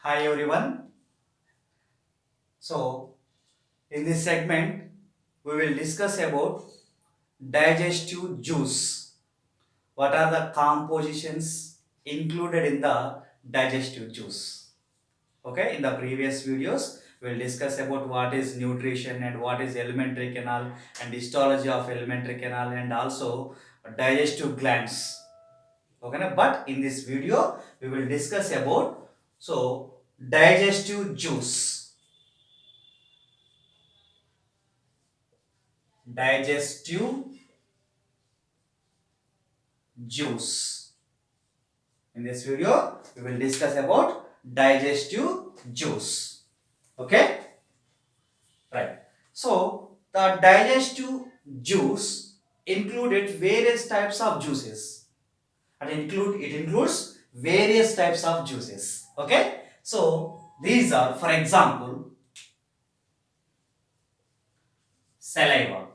Hi everyone. So, in this segment, we will discuss about digestive juice. What are the compositions included in the digestive juice? Okay, in the previous videos, we will discuss about what is nutrition and what is alimentary canal and histology of alimentary canal and also digestive glands. Okay, but in this video, we will discuss about digestive juice. Digestive juice. In this video, we will discuss about digestive juice. Okay? Right. So, the digestive juice included various types of juices. And it includes various types of juices. Okay? So, these are, for example, saliva.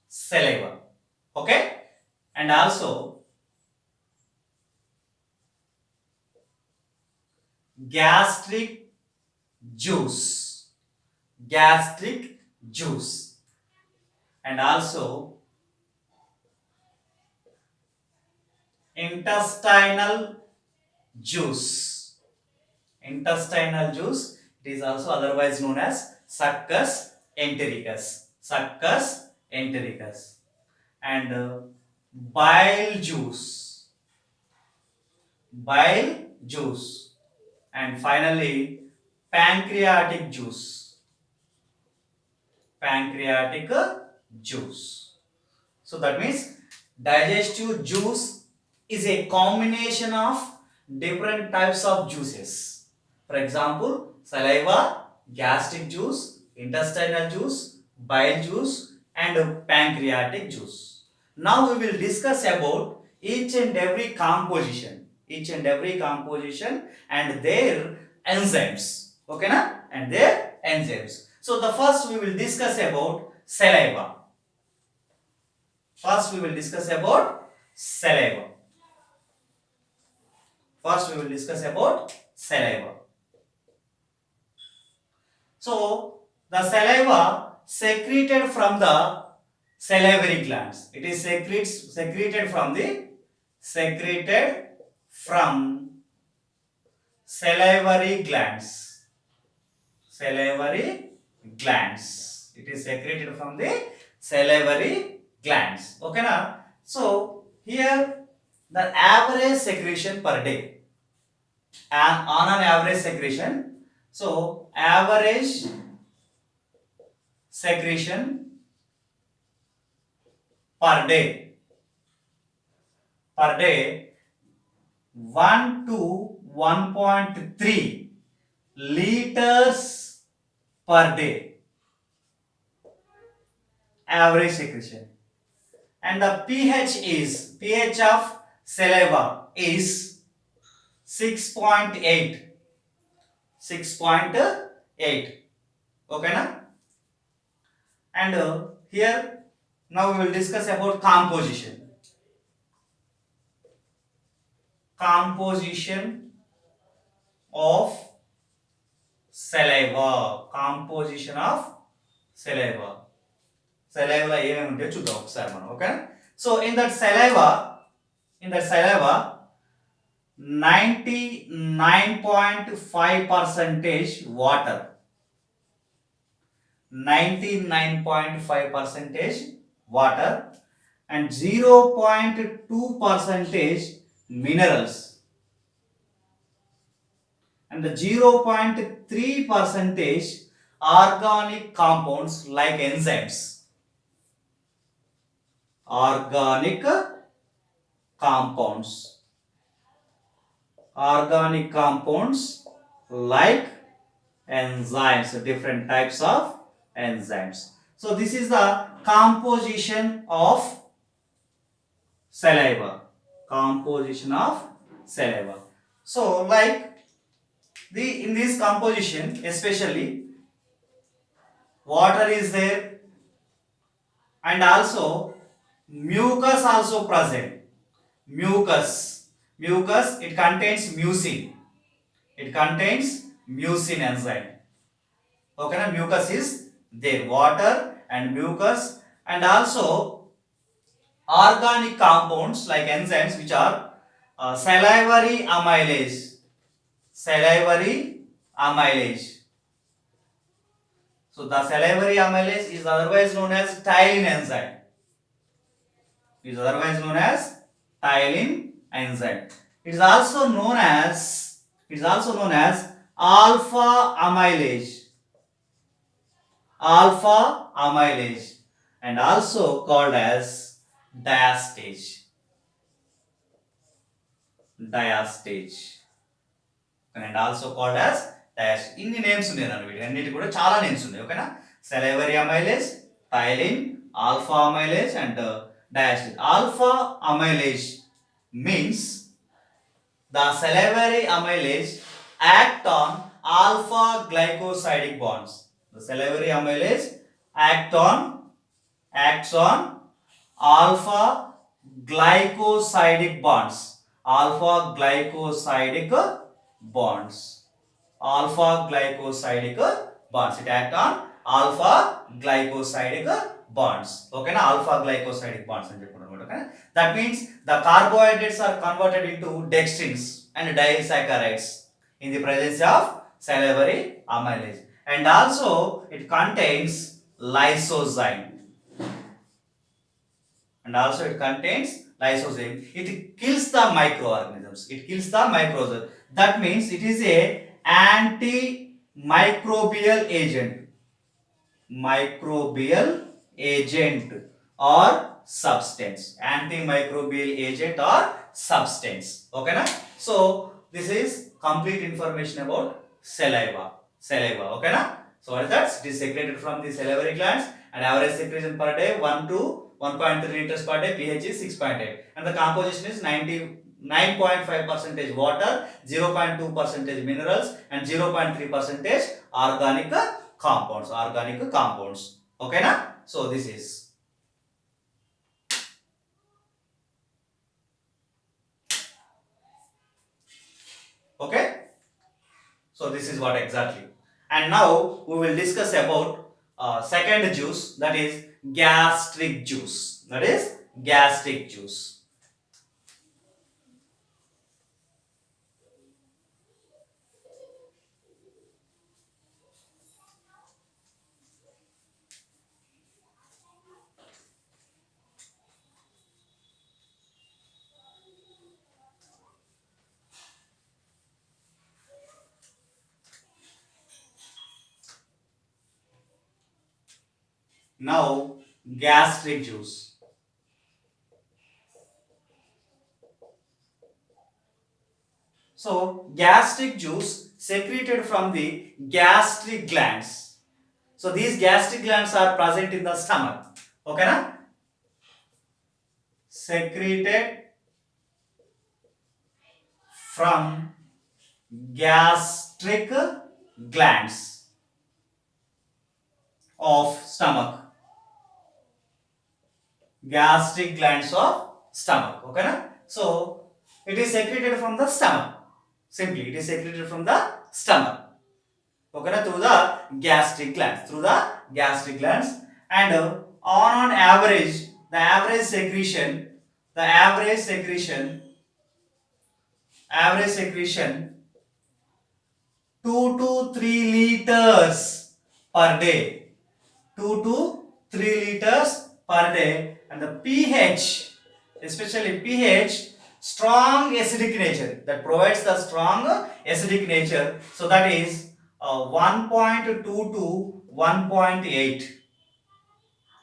Saliva. Okay? And also gastric juice. Gastric juice. And also intestinal juice. Intestinal juice, it is also otherwise known as succus entericus. Succus entericus. And bile juice. Bile juice. And finally, pancreatic juice. Pancreatic juice. So that means digestive juice is a combination of different types of juices. For example, saliva, gastric juice, intestinal juice, bile juice and pancreatic juice. Now we will discuss about each and every composition. Each and every composition and their enzymes. Okay na? And their enzymes. So the first we will discuss about saliva. First, we will discuss about saliva. First, we will discuss about saliva. So, the saliva secreted from the salivary glands. It is secreted from salivary glands. Salivary glands. It is secreted from the salivary glands. Okay na? So here the average secretion per day and on an average secretion. So average secretion per day 1 to 1.3 liters per day. Average secretion. And the pH of saliva is 6.8. 6.8. Okay na? And here now we will discuss about composition. Composition of saliva. Composition of saliva. Saliva ఏమేమి ఉంటాయో చూద్దాం ఒకసారి మనం okay so in that saliva 99.5% water. 99.5% water and 0.2% minerals and the 0.3% organic compounds like enzymes. Organic compounds like enzymes, different types of enzymes. So this is the composition of saliva. So like in this composition especially water is there and also mucus also present. Mucus, it contains mucin. it contains mucin enzyme. Okay, na? Mucus is there, water and mucus, and also organic compounds like enzymes which are salivary amylase. Salivary amylase. So the salivary amylase is otherwise known as ptyalin enzyme. Is otherwise known as ptyalin enzyme. It is also known as alpha amylase. Alpha amylase, and also called as diastase. Diastase. And also called as diastase. ఇన్ని names ఉన్నాయి అన్న వీటి అన్నిటి కూడా చాలా names ఉన్నాయి ఓకేనా salivary amylase, ptyalin, alpha amylase and diastase. Alpha amylase means the salivary amylase act on alpha glycosidic bonds. The salivary amylase acts on alpha glycosidic bonds. Alpha glycosidic bonds. Alpha glycosidic bonds. It acts on alpha glycosidic bonds. Okay, na alpha glycosidic bonds. Okay? That means the carbohydrates are converted into dextrins and disaccharides in the presence of salivary amylase. And also it contains lysozyme. And also it contains lysozyme. It kills the microorganisms. It kills the microorganisms. That means it is a antimicrobial agent. Microbial agent or substance. Antimicrobial agent or substance. Okay na? So this is complete information about saliva. Saliva. Okay na? So what is that? It is secreted from the salivary glands and average secretion per day 1 to 1.3 liters per day. pH is 6.8 and the composition is 99.5% water, 0.2% minerals and 0.3% organic compounds. Organic compounds. Okay na? So this is. Okay? So this is what exactly. And now we will discuss about second juice, that is gastric juice. That is gastric juice. Now gastric juice. So gastric juice secreted from the gastric glands. So these gastric glands are present in the stomach. Okay na? Secreted from gastric glands of stomach. Gastric glands of stomach. Okay na? So it is secreted from the stomach. Simply it is secreted from the stomach. Okay na? Through the gastric glands. Through the gastric glands. And on average, the average secretion 2 to 3 liters per day. 2 to 3 liters per day. And the pH, especially pH, strong acidic nature, that provides the strong acidic nature. So that is 1.2 to 1.8.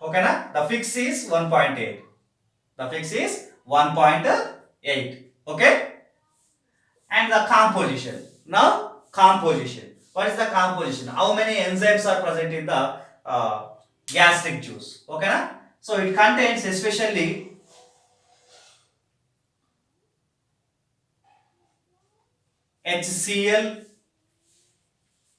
Okay na? The fix is 1.8. The fix is 1.8. Okay? And the composition. Now composition. What is the composition? How many enzymes are present in the gastric juice? Okay na? So it contains especially HCl.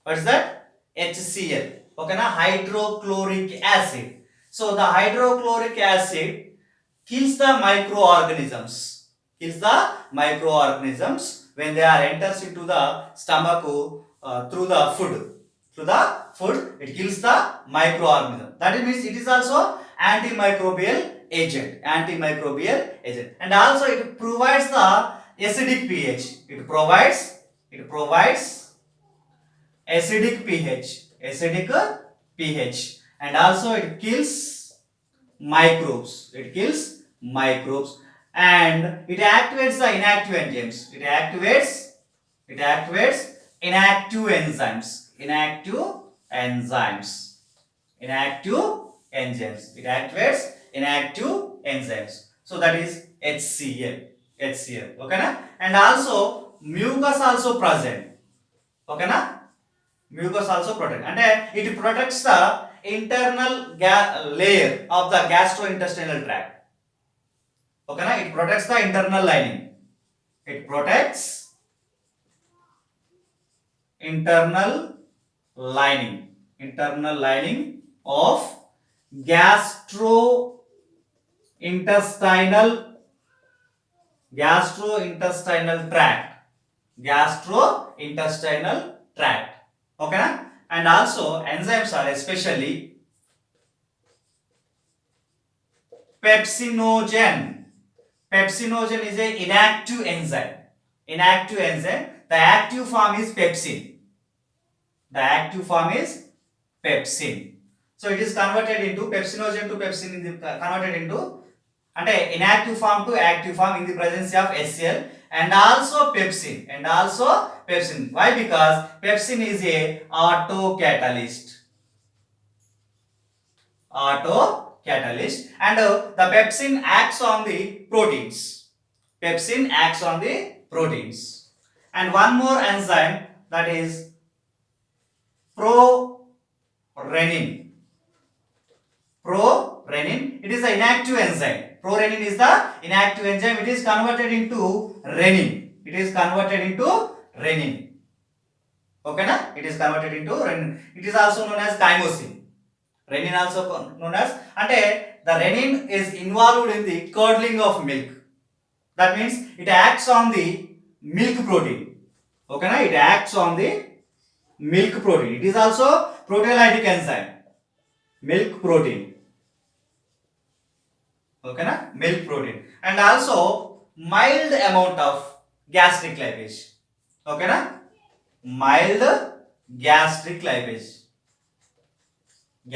What is that? HCl. Okay na? Hydrochloric acid. So the hydrochloric acid kills the microorganisms. Kills the microorganisms when they are enters into the stomach through the food. Through the food, it kills the microorganism. That means it is also antimicrobial agent. Antimicrobial agent. And also it provides the acidic pH. It provides acidic pH. Acidic pH. And also it kills microbes. It kills microbes. And it activates the inactive enzymes. It activates inactive enzymes. Inactive enzymes. It activates inactive enzymes. So that is HCl. HCl. Okay na? And also mucus also present. Okay na? Mucus also protect. And it protects the internal layer of the gastrointestinal tract. Okay na? It protects the internal lining. It protects internal lining of gastrointestinal tract. Okay na? And also enzymes are especially pepsinogen. Pepsinogen is a inactive enzyme. The active form is pepsin. So it is converted into pepsinogen to pepsin converted into inactive form to active form in the presence of HCl and also pepsin. Why? Because pepsin is a autocatalyst. And the pepsin acts on the proteins. And one more enzyme, that is prorenin. It is the inactive enzyme. Prorenin is the inactive enzyme. It is converted into renin. Okay na? It is converted into renin. It is also known as chymosin. Renin also known as, the renin is involved in the curdling of milk. That means it acts on the milk protein. Okay na? It acts on the milk protein. It is also proteolytic enzyme. Milk protein. Okay na? Milk protein. And also mild amount of gastric lipase. Okay na? Mild gastric lipase. It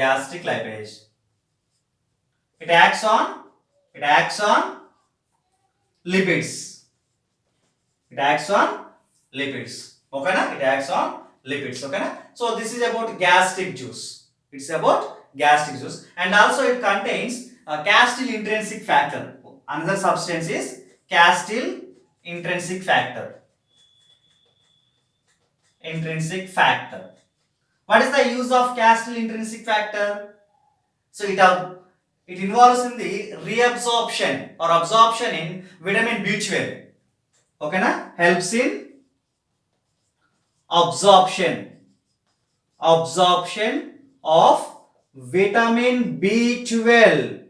acts on lipids. Okay na? It acts on lipids. Okay na? So this is about gastric juice. And also it contains castyl intrinsic factor. Another substance is castyl intrinsic factor. What is the use of castyl intrinsic factor? So it involves in the reabsorption or absorption in vitamin B12. Okay na? Helps in absorption of vitamin B12.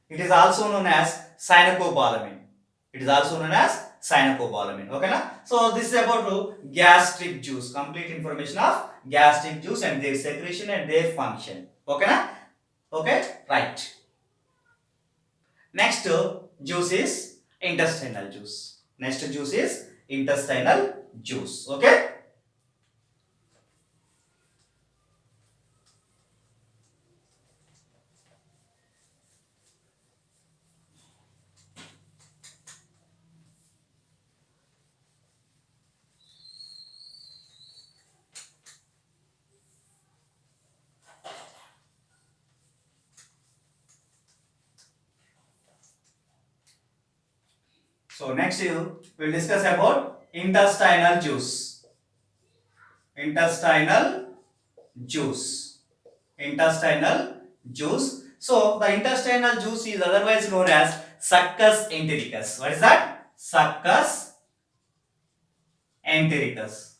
It is also known as cyanocobalamin. Okay na? So this is about gastric juice. Complete information of gastric juice and their secretion and their function. Okay na? Okay, right. Next juice is intestinal juice. Okay. So next we'll discuss about intestinal juice. So the intestinal juice is otherwise known as succus entericus. What is that? Succus entericus.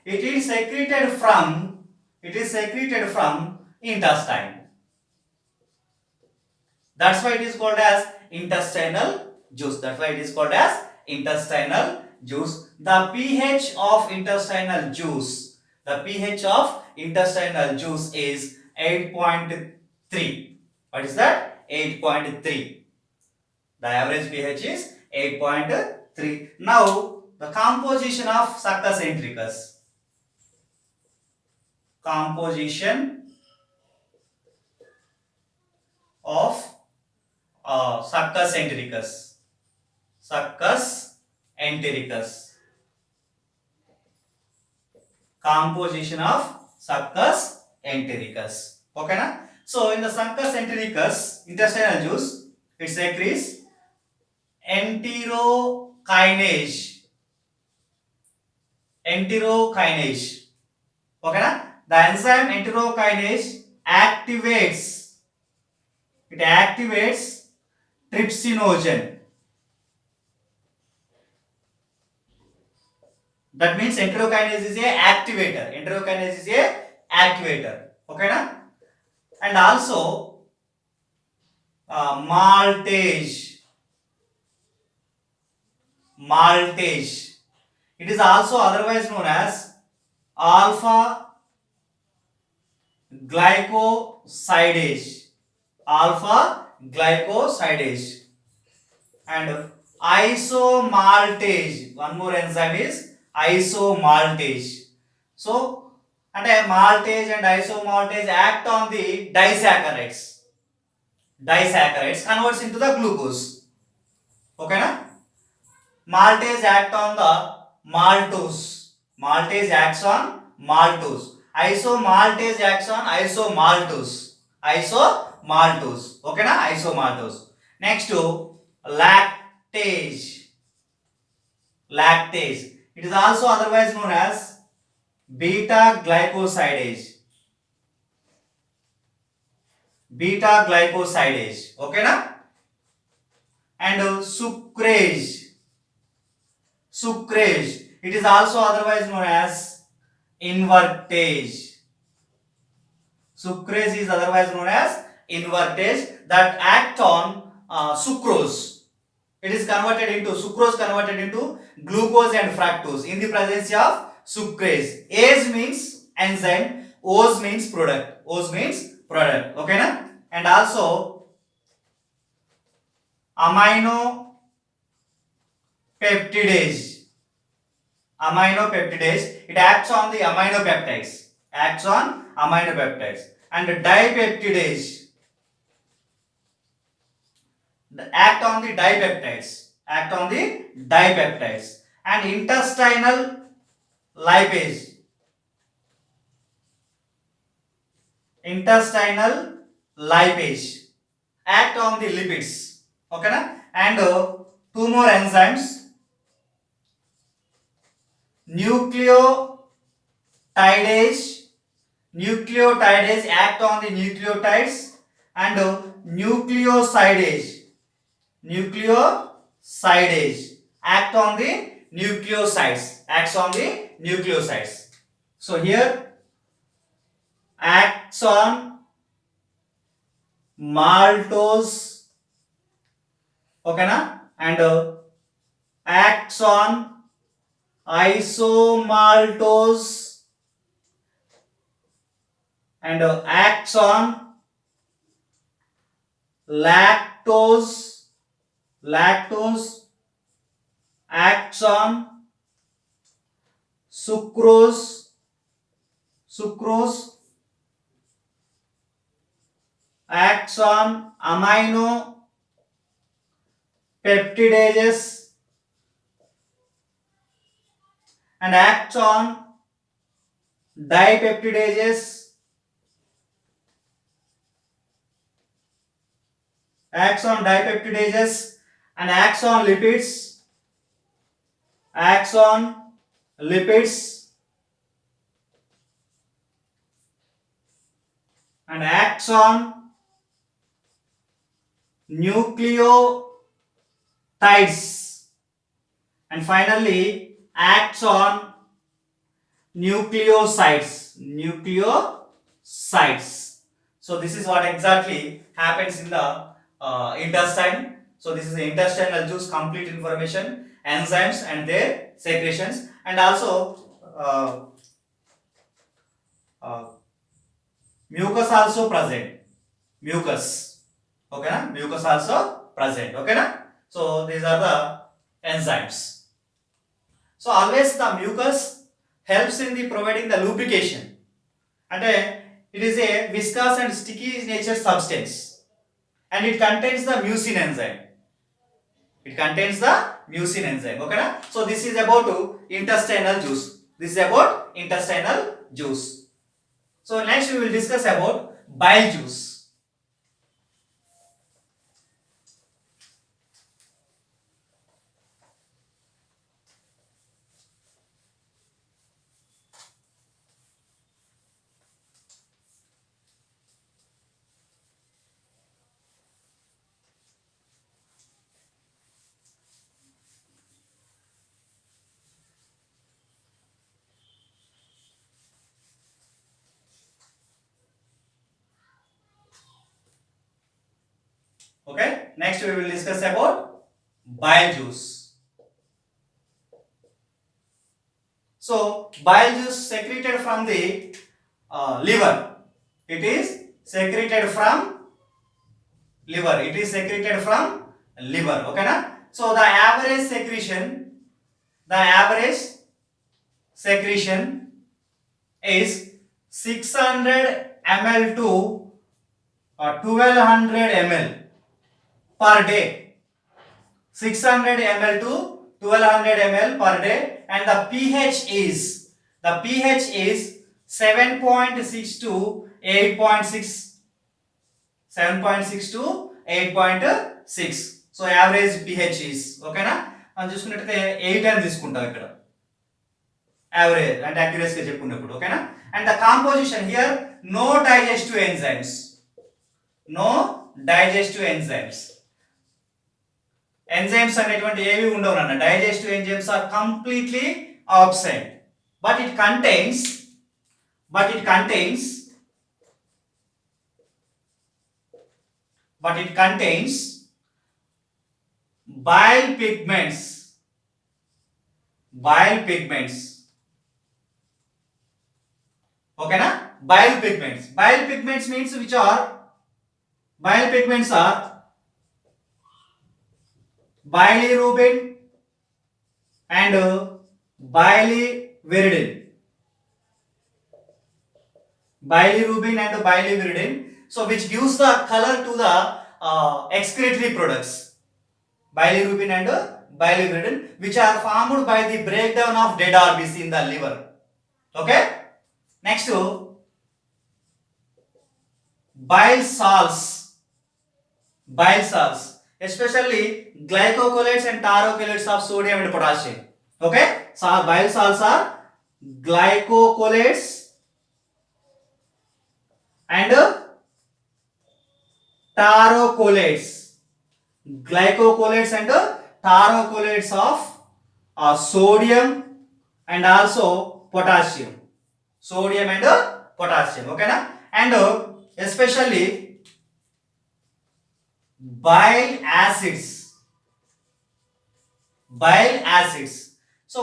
It is secreted from intestine. That's why it is called as intestinal juice. That's why it is called as intestinal juice. The pH of intestinal juice, the pH of intestinal juice is 8.3. What is that? 8.3. The average pH is 8.3. Now, the composition of Succus entericus. Composition of Succus entericus. Succus entericus. Composition of Succus entericus. Okay na? So in the Succus entericus intestinal juice, it secretes enterokinase. Enterokinase. Okay na? The enzyme enterokinase activates. It activates trypsinogen. That means enterokinase is a activator. Enterokinase is a activator. Okay na? And also maltase. Maltase. It is also otherwise known as alpha glycosidase. Alpha glycosidase. And isomaltase. One more enzyme is isomaltase. So, and maltase and isomaltase act on the disaccharides. Disaccharides converts into the glucose. Okay na? Maltase act on the maltose. Maltase acts on maltose. Isomaltase acts on isomaltose. Isomaltose. Okay na? Isomaltose. Next to lactase. Lactase. It is also otherwise known as beta glycosidase. Beta glycosidase. Okay na? And sucrase. Sucrase. It is also otherwise known as invertase. Sucrase is otherwise known as invertase that act on sucrose. It is converted into sucrose converted into glucose and fructose in the presence of sucrase. Ase means enzyme, Ose means product. Ose means product. Okay na? And also aminopeptidase. Aminopeptidase. It acts on the aminopeptides. Acts on aminopeptides. And dipeptidase. Act on the dipeptides. Act on the dipeptides. And intestinal lipase. Intestinal lipase. Act on the lipids. Okay na? And two more enzymes. Nucleotidase. Nucleotidase act on the nucleotides. And nucleosidase. Nucleosidase act on the nucleosides. Acts on the nucleosides. So here acts on maltose. Okay na? And acts on isomaltose. And acts on lactose. Lactose acts on sucrose. Sucrose acts on aminopeptidases and acts on dipeptidases. Acts on dipeptidases and acts on lipids. Acts on lipids and acts on nucleotides and finally acts on nucleosides. Nucleosides. So this is what exactly happens in the intestine. So this is the intestinal juice, complete information, enzymes and their secretions, and also uh, mucus also present. Mucus, okay na? Mucus also present, okay na? So these are the enzymes. So always the mucus helps in the providing the lubrication, and it is a viscous and sticky nature substance, and it contains the mucin enzyme. It contains the mucin enzyme, okay na? So this is about intestinal juice. This is about intestinal juice. So next we will discuss about bile juice. Okay, next we will discuss about bile juice. So bile juice secreted from the liver. It is secreted from liver. It is secreted from liver. Okay na? So the average secretion is 600 ml to 1200 ml per day. 600 ml to 1200 ml per day, and the pH is 7.6 to 8.6. 7.6 to 8.6. So average pH is, okay na? మనం చూసుకున్నట్లయితే 8 అని తీసుకుంటాం ఇక్కడ, average అంటే accuracy గా చెప్పుకున్నప్పుడు, ఓకేనా? And the composition here, no digestive enzymes. No digestive enzymes. Enzymes అనేటువంటి ఏవి ఉండవు అన్న. Digestive enzymes are completely absent. But it contains bile pigments. Okay na? Bile pigments means which are, bile pigments are bilirubin and biliviridin. So which gives the color to the excretory products. Bilirubin and biliviridin, which are formed by the breakdown of dead RBC in the liver. Okay? Next, bile salts, especially glycocholates and tarocholates of sodium and potassium. Okay? So bile salts are glycocholates and tarocholates. Glycocholates and tarocholates of sodium and also potassium. Sodium and potassium, okay na? And especially bile acids. So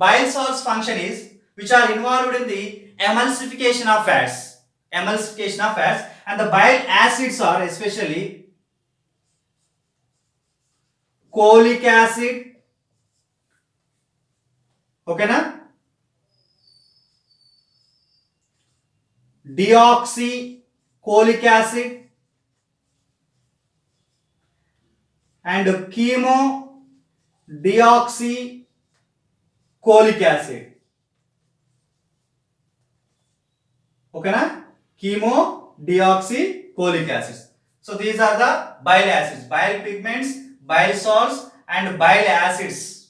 bile salts function is which are involved in the emulsification of fats, and the bile acids are especially cholic acid, okay na? Deoxycholic acid and chemodeoxycholic acid, okay na? Chemodeoxycholic acids. So these are the bile acids, bile pigments, bile salts and bile acids,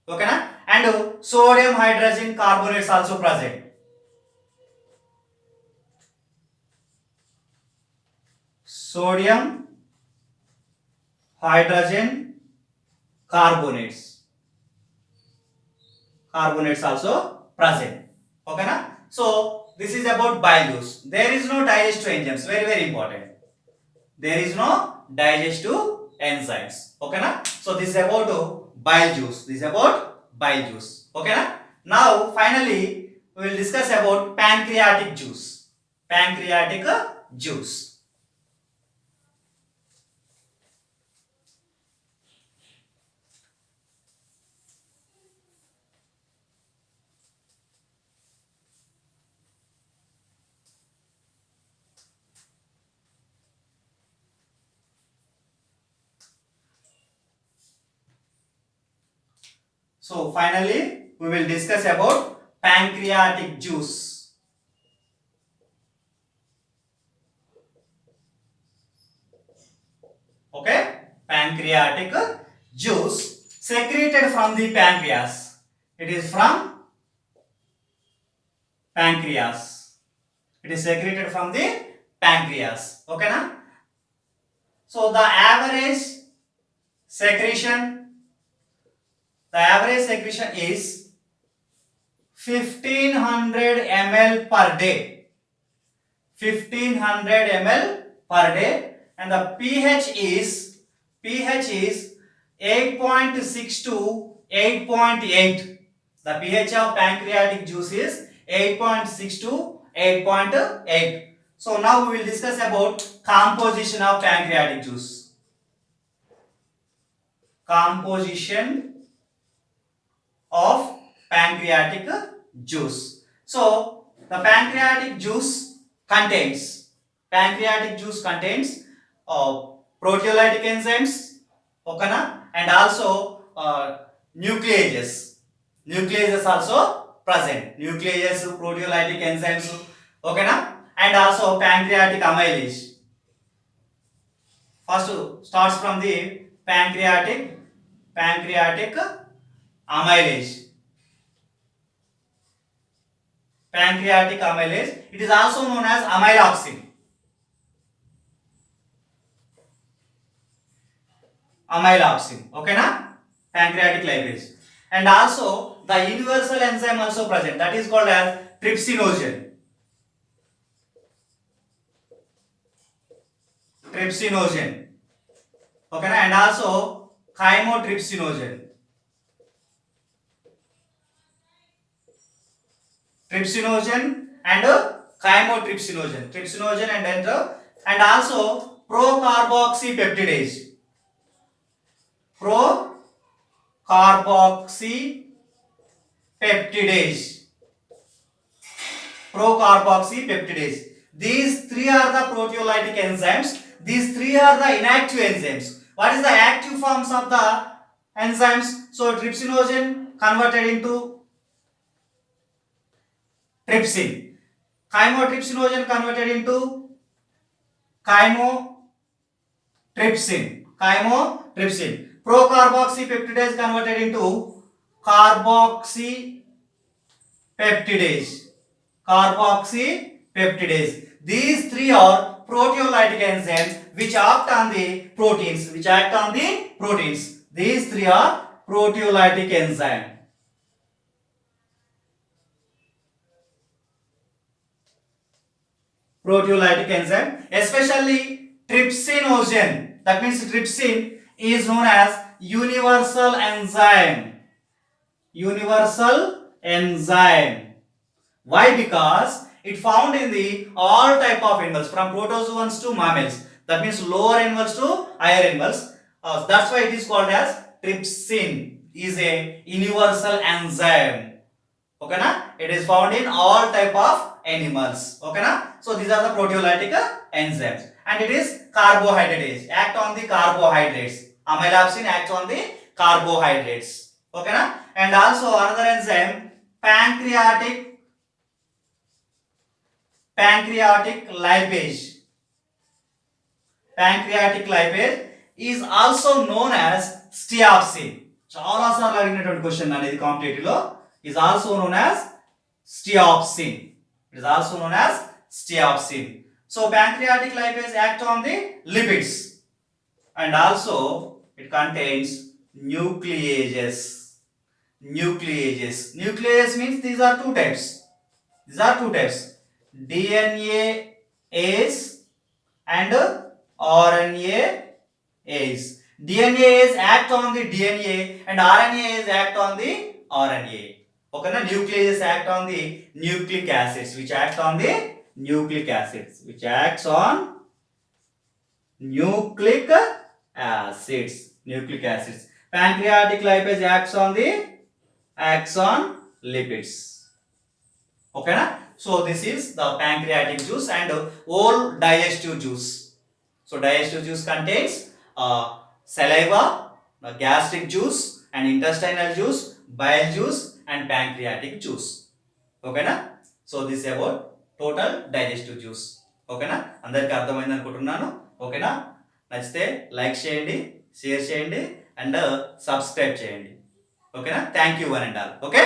okay na? And sodium hydrogen carbonates also present. Sodium hydrogen carbonates also present, okay na? So this is about bile juice. There is no digestive enzymes, very important. there is no digestive enzymes. Okay na? So this is about bile juice. This is about bile juice. Okay na? Now finally we will discuss about pancreatic juice. Pancreatic juice. So finally we will discuss about pancreatic juice. Okay? Pancreatic juice secreted from the pancreas. It is from pancreas. It is secreted from the pancreas. Okay na? So the secretion average secretion is 1500 ml per day. 1500 ml per day, and the pH is 8.6 to 8.8. The pH of pancreatic juice is 8.6 to 8.8. So now we will discuss about composition of pancreatic juice. Composition of pancreatic juice. So the pancreatic juice contains proteolytic enzymes, okay na? And also nucleases. Nucleases also present. Nucleases, proteolytic enzymes, okay na? And also pancreatic amylase. First starts from the pancreatic amylase. Pancreatic amylase. It is also known as amylopsin. Amylopsin. Okay na? Pancreatic lipase. And also the universal enzyme also present. That is called as trypsinogen. Trypsinogen. Okay na? And also chymotrypsinogen. Trypsinogen and chymotrypsinogen. Trypsinogen and also procarboxypeptidase. Procarboxypeptidase. These three are the proteolytic enzymes. These three are the inactive enzymes. What is the active forms of the enzymes? So trypsinogen converted into trypsin. Chymotrypsinogen converted into chymotrypsin. Procarboxypeptidase converted into carboxypeptidase. These three are proteolytic enzymes which act on the proteins. These three are proteolytic enzymes. Especially trypsinogen. That means trypsin is known as universal enzyme. Why? Because it found in the all type of animals from protozoans to mammals. That means lower animals to higher animals. That's why it is called as trypsin is a universal enzyme. Okay na? It is found in all type of animals. Okay na? So these are the proteolytic enzymes, and it is carbohydrates. Act on the carbohydrates. Amylopsin acts on the carbohydrates. Okay na? And also another enzyme, pancreatic lipase. Pancreatic lipase is also known as steopsin. చాలా సార్లు అడిగినటువంటి question అనేది competitive లో. Is also known as steopsin. So pancreatic lipase act on the lipids, and also it contains nucleases. Nucleases means these are two types. DNase and RNAs. DNAs act on the DNA and RNAs act on the RNA. Okay, na? Nucleases act on the nucleic acids, which acts on nucleic acids. Pancreatic lipase acts on the axon lipids. Okay, na? So this is the pancreatic juice and whole digestive juice. So digestive juice contains saliva, gastric juice and intestinal juice, bile juice and pancreatic juice. Okay na? So this is about total digestive juice. Okay na? అందరికి అర్థమైంది అనుకుంటున్నాను. ఓకేనా? నచ్చితే like చేయండి, share చేయండి and subscribe చేయండి. ఓకేనా? Thank you one and all. Okay.